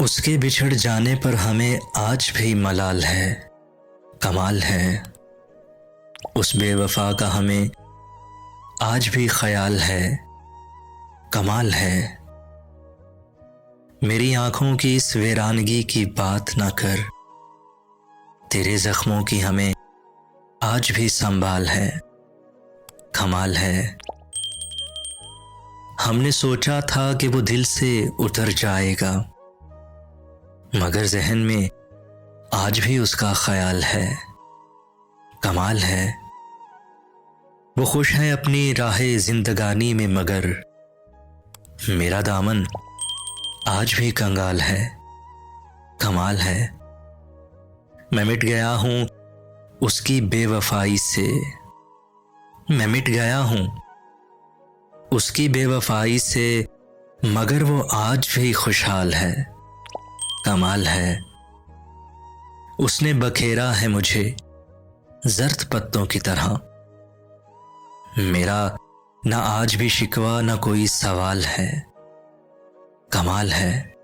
उसके बिछड़ जाने पर हमें आज भी मलाल है, कमाल है। उस बेवफा का हमें आज भी ख्याल है, कमाल है। मेरी आंखों की इस वीरानगी की बात ना कर, तेरे जख्मों की हमें आज भी संभाल है, कमाल है। हमने सोचा था कि वो दिल से उतर जाएगा, मगर जहन में आज भी उसका ख्याल है, कमाल है। वो खुश है अपनी राहे जिंदगानी में, मगर मेरा दामन आज भी कंगाल है, कमाल है। मैं मिट गया हूं उसकी बेवफाई से, मैं मिट गया हूं उसकी बेवफाई से, मगर वो आज भी खुशहाल है, कमाल है। उसने बखेरा है मुझे जर्द पत्तों की तरह, मेरा ना आज भी शिकवा ना कोई सवाल है, कमाल है।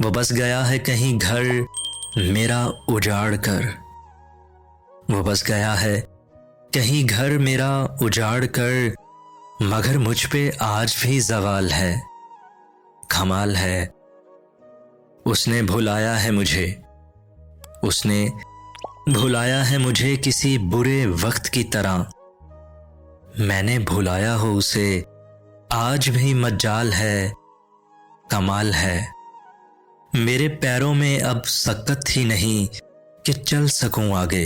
वो बस गया है कहीं घर मेरा उजाड़ कर, वो बस गया है कहीं घर मेरा उजाड़ कर, मगर मुझ पे आज भी जवाल है, कमाल है। उसने भुलाया है मुझे, उसने भुलाया है मुझे किसी बुरे वक्त की तरह, मैंने भुलाया हो उसे आज भी मज्जाल है, कमाल है। मेरे पैरों में अब सकत ही नहीं कि चल सकूं आगे,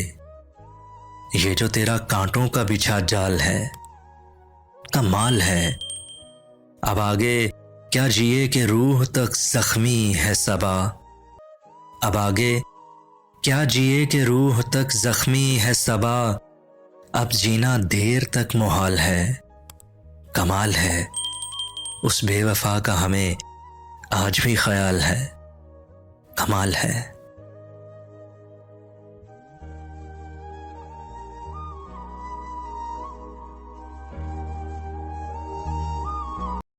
ये जो तेरा कांटों का बिछा जाल है, कमाल है। अब आगे क्या जिए कि रूह तक जख्मी है सबा, अब आगे क्या जिए कि रूह तक जख्मी है सबा, अब जीना देर तक मुहाल है, कमाल है। उस बेवफा का हमें आज भी ख्याल है, कमाल है।